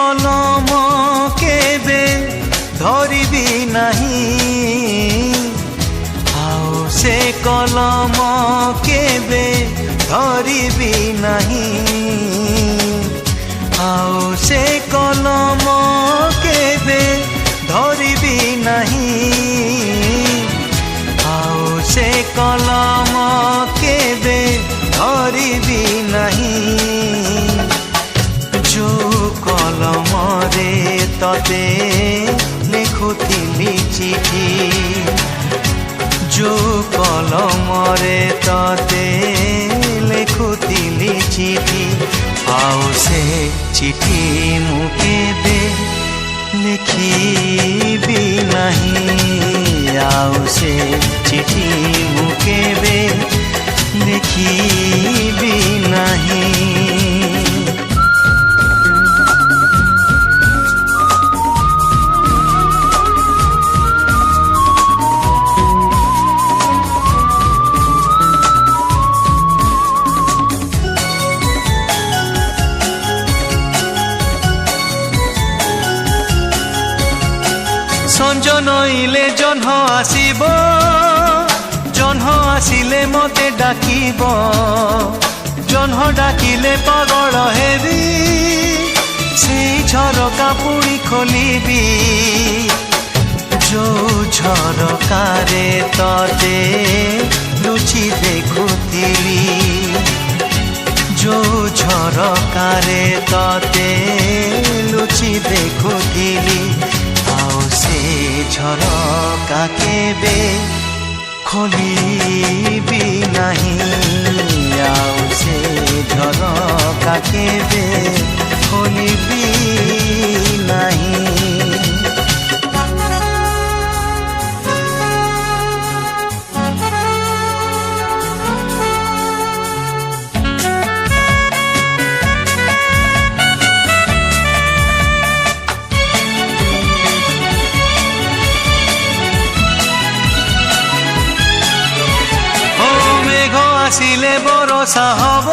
कलम केबे धरिबी नहीं आओ से कलम केबे धरिबी नहीं आओ से कलम केबे धरिबी नहीं आओ से कलम केबे धरिबी नहीं जो कलम रे तते लिखुथिली चिठी जो कलम रे तते लिखुथिली चिठी आओ से चिठी मु केबे लिखिबी नहीं आओ से चिठी मु केबे लिखिबी नहीं संज नईले जह्न आसिब जह्न आसिले मते डाकिब जह्न डाकिले पागल हेबी से झरका पुणी खोलिबी जो झरकारे तते लुचि देखुथिली जो झरकारे तते लुचि देखुथिली आओ से झरका केबे खोलिबी नहीं आओ से झरका केबे खोलिबी नहीं आसिले बरसा हब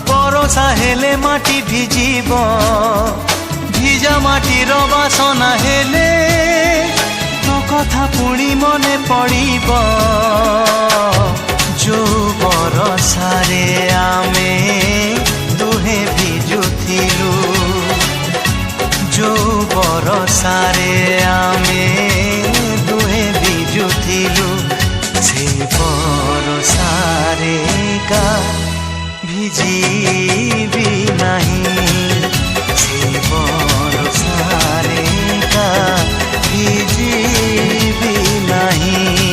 बरसा हेले माटी भिजिब भिजा माटीर बासना हेले तो कथा पुणी मने पड़िब जो बरसारे आमे दुहे भिजुथिलु जो बरसारे आमे दुहे भिजुथिलु से बरसारे का भिजिबी नहीं से बरसारे का भिजिबी नहीं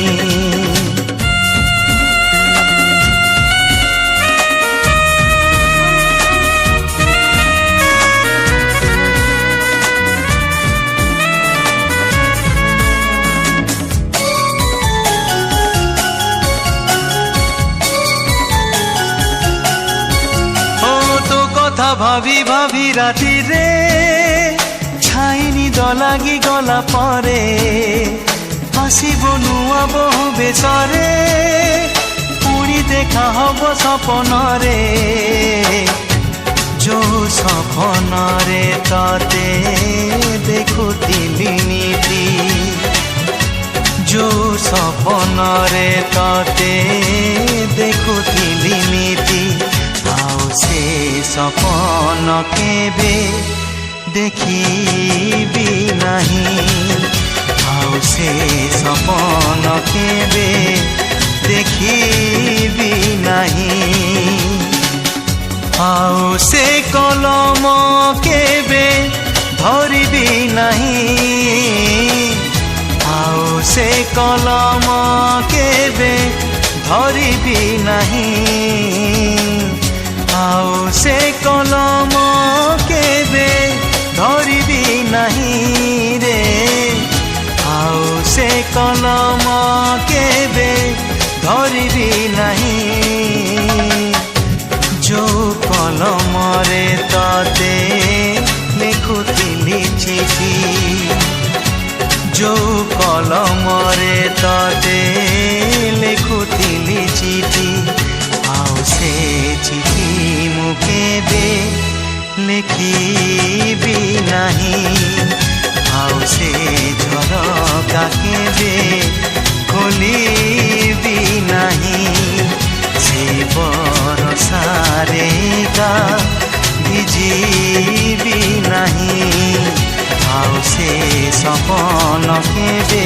भाभी भाभी राती रे छाइनी दलागी गला परे आसिब नुआ बहु बेसरे पुणी देखा हब सपन रे जो सपन रे तते देखुथिली नीति जो सपन रे तते देखुथिली नीति आओ से सपन केबे देखिबी नहीं आओ से सपन केबे देखिबी नहीं आओ से कलम केबे धरिबी नहीं आओ से कलम केबे धरिबी नहीं आओ से कलम केबे धरिबी नहीं रे आओ से कलम केबे धरिबी नहीं जो कलम रे तते लिखुथिली चिठी जो कलम रे तते लिखुथिली चिठी आओ से चिठी मु केबे ଲେଖିବି ନାହିଁ ଆଉ ସେ ଝରକା କେବେ ଖୋଲିବି ନାହିଁ ସେ ବରଷାରେ ଏକା ଭିଜିବି ନାହିଁ ଆଉ ସେ ସପନ କେବେ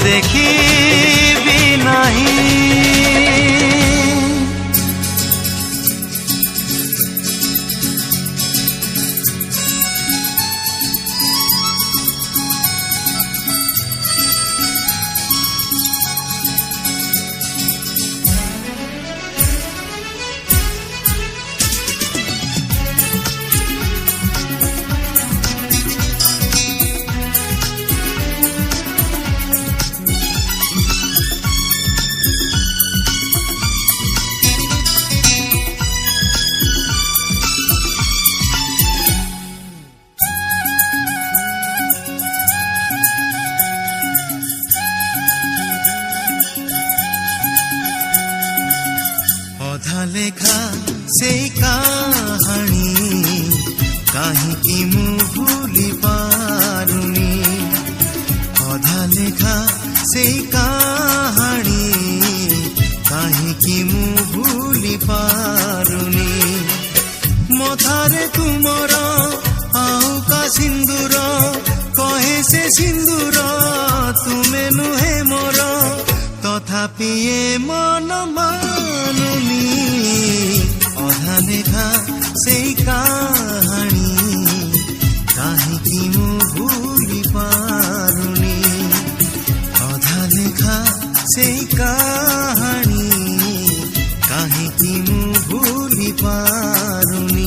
ଦେଖିବି ନାହିଁ। ଅଧା ଲେଖା ସେଇ କାହାଣୀ କାହିଁକି ମୁଁ ଭୁଲି ପାରୁନି ଅଧା ଲେଖା ସେଇ କାହାଣୀ କାହିଁକି ମୁଁ ଭୁଲି ପାରୁନି ମଥାରେ ତୁମର ଆଉ କା ସିନ୍ଦୁର କହେ ସେ ସିନ୍ଦୁର ତୁମେ ନୁହେଁ ମୋର ତଥାପି ଏ ମନ ମାନୁନି ଅଧା ଲେଖା ସେଇ କାହାଣୀ କାହିଁକି ମୁଁ ଭୁଲି ପାରୁନି ଅଧା ଲେଖା ସେଇ କାହାଣୀ କାହିଁକି ମୁଁ ଭୁଲି ପାରୁନି।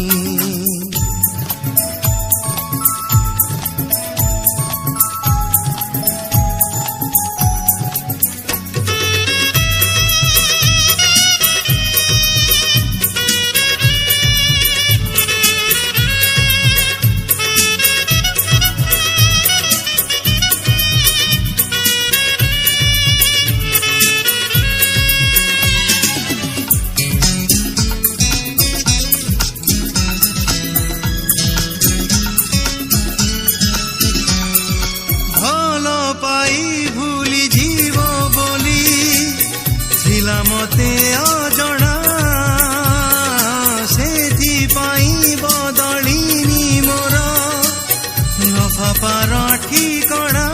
ମତେ ଅଜଣା ସେଥିପାଇଁ ବଦଳିନି ମୋର ଲଫାପାର ଠିକଣା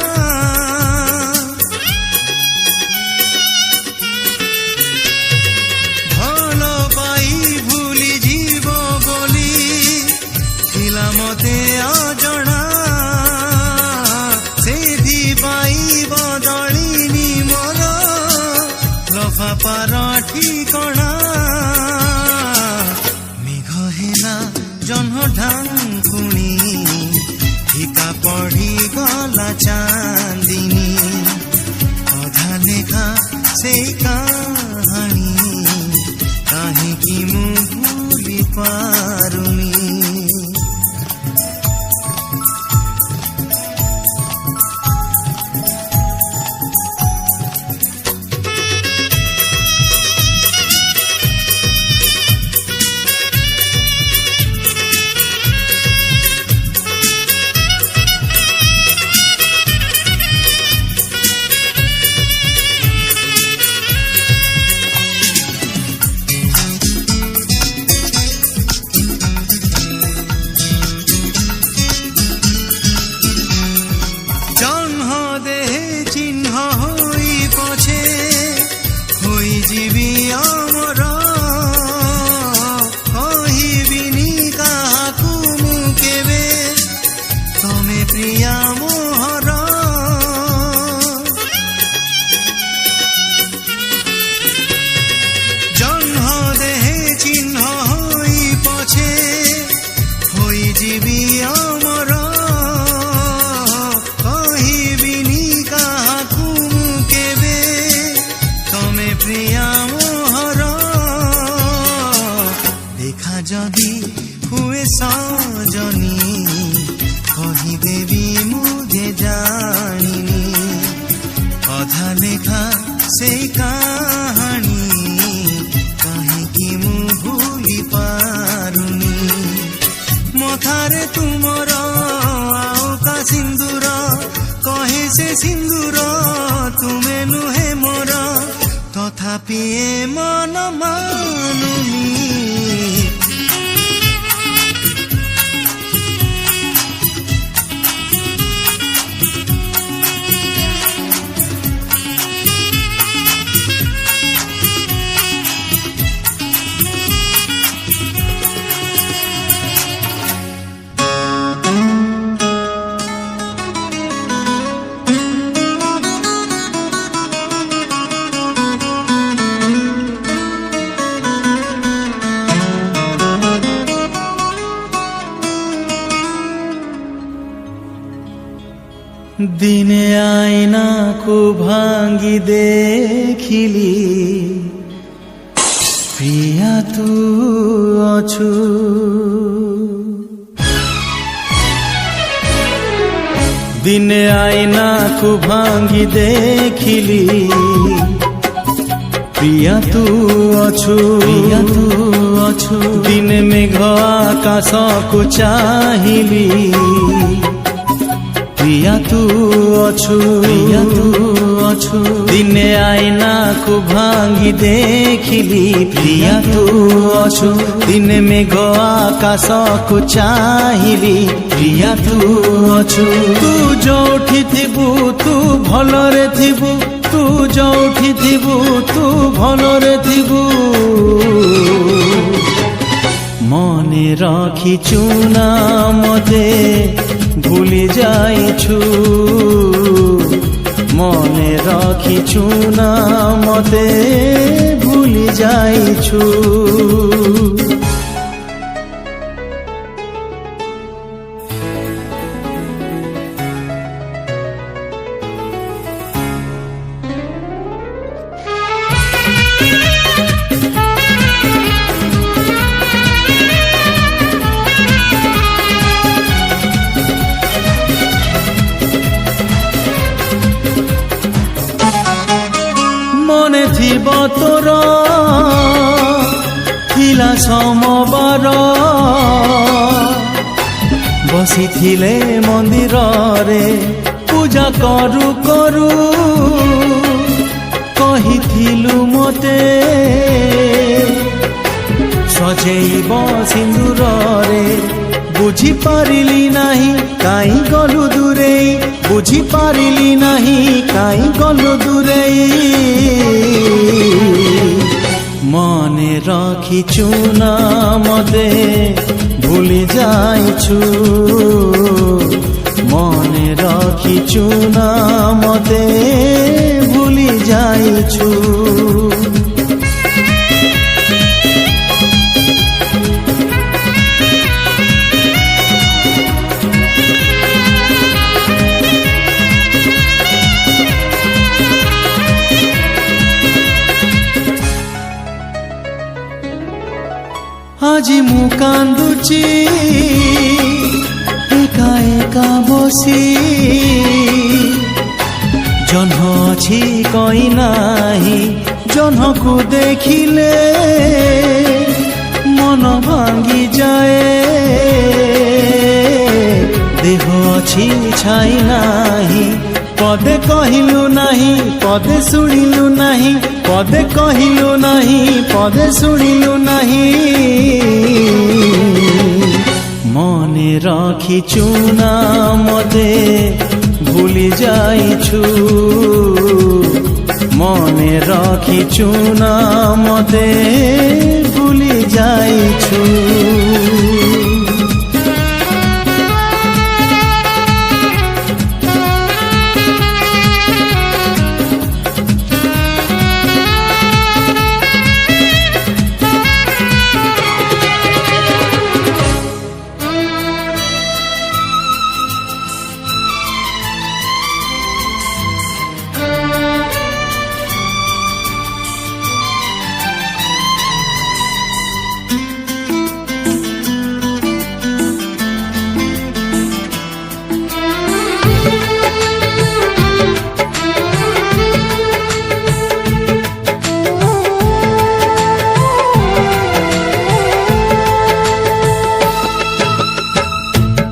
ଭଲ ପାଇ ଭୁଲି ଯିବ ବୋଲି ଥିଲା ମତେ ଅଜଣା ସେଥିପାଇଁ ବଦଳିନି ମୋର ଲଫାପାର ଠିକଣା মেঘ হেলা জহ্ন ঢাঙ্কুনি ফিকা পড়ি গলা চাঁদিনী অধা লেখা সেই কাহাণী কাহিঁকি ମୁଁ ভুলি পারুনি। ଯିବି ଆମର କହିବିନି କାହାକୁ ମୁଁ କେବେ ତମେ ପ୍ରିୟା ମୋହର ଜହ୍ନ ଦେହେ ଚିହ୍ନ ହୋଇ ପଛେ ହୋଇଯିବି ଆମର କହିବିନି କାହାକୁ ମୁଁ କେବେ ତମେ ପ୍ରିୟା ମୋହର দেখা যদি ହୁଏ ସଜনী କହିଦେବି ମୁଁ ଯେ ଜାଣିନି ଅଧା ଲେଖା ସେଇ କାହାଣୀ କାହିଁକି ମୁଁ ଭୁଲି ପାରୁନି दूर तुमे नुहे मोर तथापि मन मानुनी दिने आईना को भांगी देखिली प्रिया तू अछु दिने आईना को भांगी देखिली प्रिया तू अछु दिन मेघ आकाश को चाहिली प्रिया तू अछु दिने आईना को भांगी देखिली प्रिया तू अछु दिन मेघ आकाश को चाहिली प्रिया तू अछु तू जोठी थिबु तू भलरे थिबु तू जोठी थिबु तू भलरे थिबु मने रखिछु ना मते भूली जाइछु मने रखिछु ना मते भूली जाइछु मने थिब तोर थिला समबार बसी थिले मंदिर रे पूजा करू करू कही थिलु मते सजेइब सिंदूर रे बुझी पारिली नाही काई गलु दूरेई बुझी पारिली नाही काई गलु दूरेई मने रखिछु ना मते भूली जाइछु मने रखिछु ना मते भूली जाइछु আজি মু কান্দুচি একা একা বসি জহ্ন ଅଛି কই নাহি জহ্নকু দেখিলে মন ভাঙ্গি যায় দেহ ଅଛି ছাই নাহি पदे कहिलु नाही पदे सुनिलु नाही पदे कहिलु नाही पदे सुनिलु नाही मने रखिछु ना मते भूली जाइछु मने रखिछु ना मते भूली जाइछु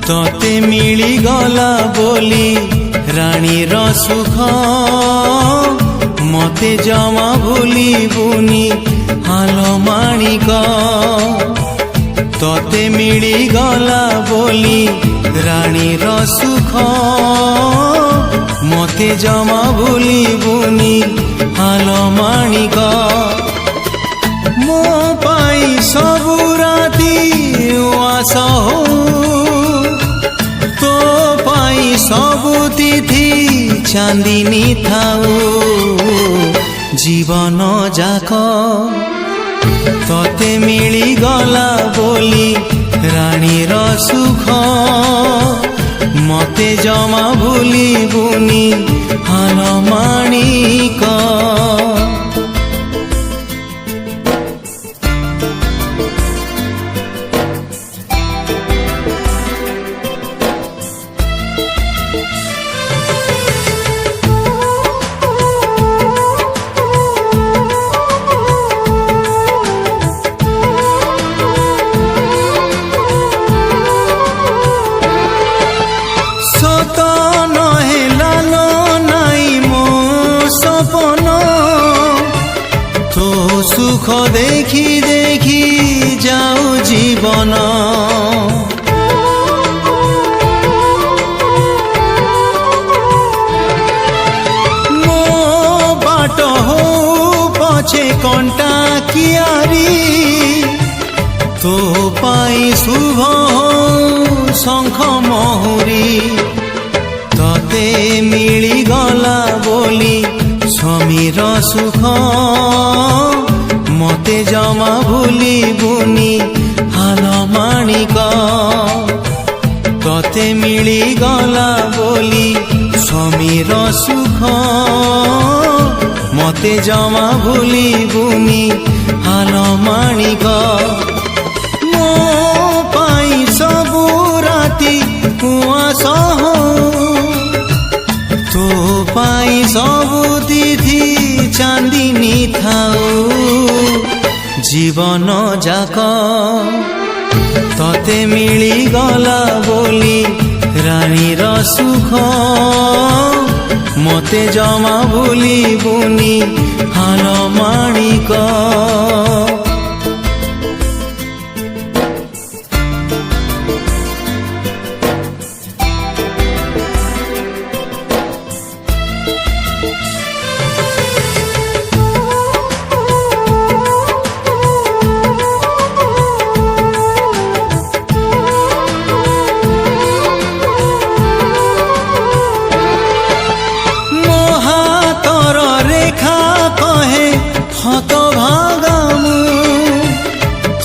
तोते मिली गला बोली राणीर सुख मते जमा भूलिबुनी हालो माणिक तोते मिली गला बोली राणीर सुख मते जमा भूलिबुनी हालो माणिक मो पाई सबु राती उआस हो तो पाई सबु तिथि चांदिनी थाऊ जीवन जाक तोते मिली गला बोली राणीर सुख मते जमा भूलिबुनी हालो माणिक सुख देखी देखी जाऊ जीवन मो बाट हो पछे कंटा कियारी तो पाई शुभ शंख महुरी तते मिली गला बोली स्वामीर सुख मते जमा भूलिबुनी हालो माणिक तते मिली गला बोली स्वामीर सुख मते जमा भूलिबुनी हालो माणिक मो पाई सबु राती उआस हो तो पाई सबु तिथि चांदिनी थाऊ जीवन जाक तते मिली गला बोली राणीर सुख मते जमा भूलिबुनी हालो माणिक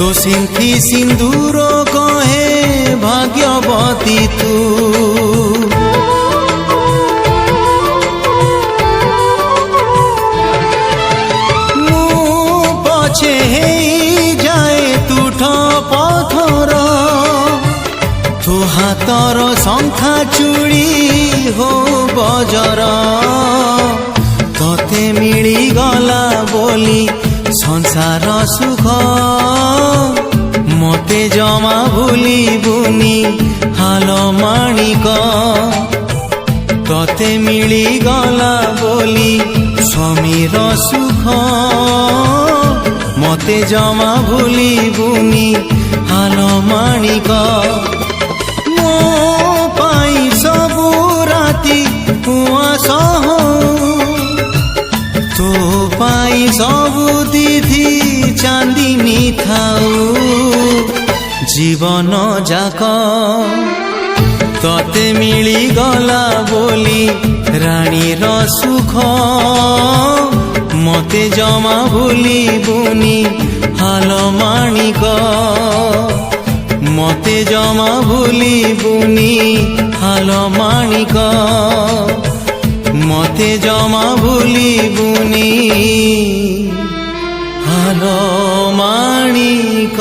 तो सिंथी सिंदूर कहे भाग्यवती तू मु पछे जाए तुठ पथर तू हाथर शंखा चूड़ी हो बजर तते मिली गला बोली संसार सुख मते जमा भूलिबुनी हालो माणिक तते मिली गला बोली स्वामीर सुख मते जमा भूलिबुनी हालो माणिक मो पाई सबु राती उआस हो तो पाई सबु तिथि चांदिनी थाऊ जीवन जाक तते मिली गला बोली राणीर सुख मते जमा भूलिबुनी हालो माणिक मते जमा भूलिबुनी हालो माणिक मते जमा भूलिबुनी हालो माणिक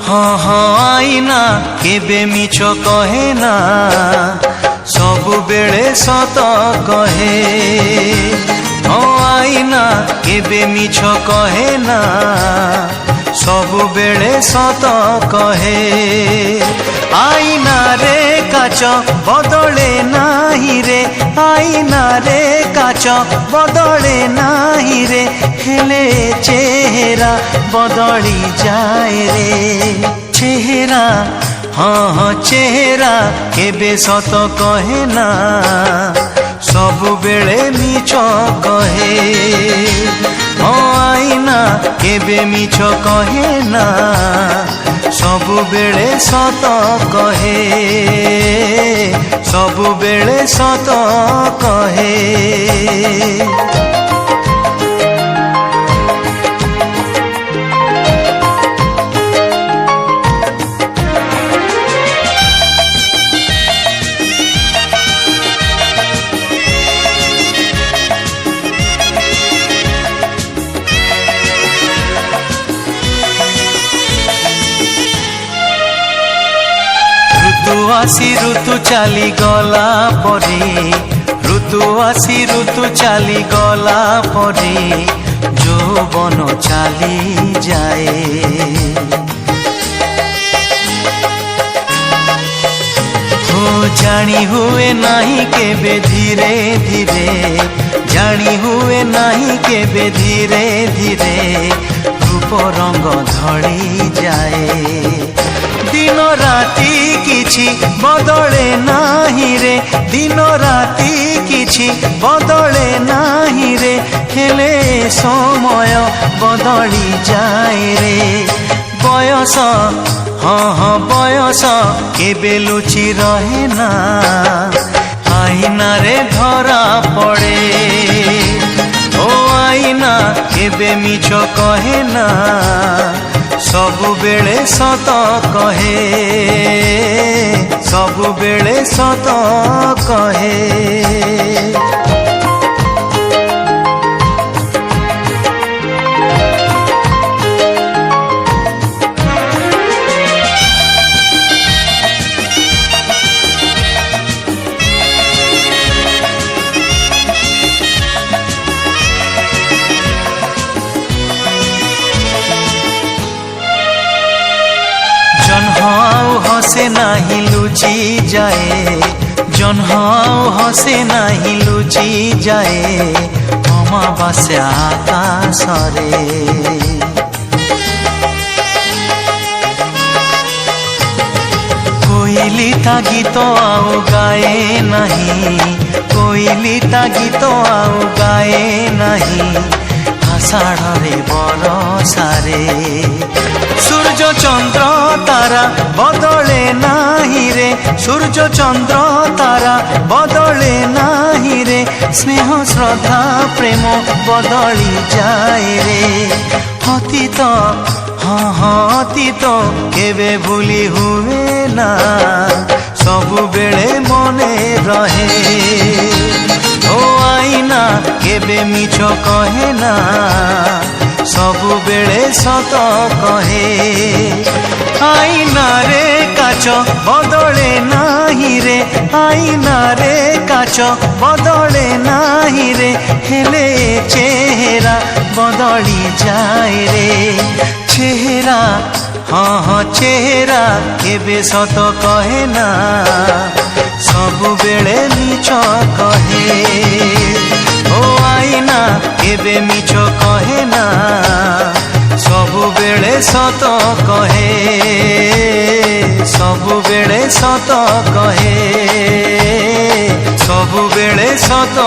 हाँ हाँ आईना केबे मिछ कहे ना सबु बेले सत कहे हाँ आईना केबे मिछ कहे ना सबु बेले सत कहे आईना रे काच बदले नाही रे आईना रे काच बदले नाही रे हेले चेहरा बदली जाए रे चेहरा हाँ हाँ चेहरा केबे सत कहे ना सबु बेले मिछ कहे हाँ आईना केबे मिछ कहे ना सबु बेले सत कहे सबु बेले सत कहे ऋतु आसी ऋतु चली गला परे ऋतु आसी ऋतु चली गला परे যৌবন चली जाए हो जानी हुए नहीं केबे धीरे धीरे जानी हुए नहीं केबे धीरे धीरे रूप रंग धड़ी जाए दिन राति किछि बदले नाही रे दिन राति किछि बदले नाही रे हेले समय बदली जाए रे बयस हाँ हाँ बयस केबे लुचि रहे ना आईना रे धरा पड़े ओ आईना केबे मिछ कहे ना सबु बेले सत कहे सबु बेले सत कहे जन्हाओ हसे नाही लुचि जाए जन्हाओ हसे नाही लुचि जाए अमावास्या आकाश रे कोइली ता गीत आउ गाए नहीं कोइली ता गीत आउ गाए नहीं आषाढ़ रे बरसा रे सूर्य चंद्र तारा बदले नाही रे सूर्य चंद्र तारा बदले नाही रे स्नेह श्रद्धा प्रेम बदली जाए रे अतीत हाँ हाँ अतीत केबे भूली हुए ना सबु बेले मने रहे ओ आईना केबे मिछ कहे ना सबु बेले सत कहे आईना रे काच बदले नाही रे आईना रे काच बदले नाही रे हेले चेहरा बदली जाए रे चेहरा हाँ हाँ चेहरा केबे सत कहे ना सबु बेले मिछ कहे ओ आईना केबे मिछ कहे ना सबु बेले सत कहे सबु बेले सत कहे सबु बेले सत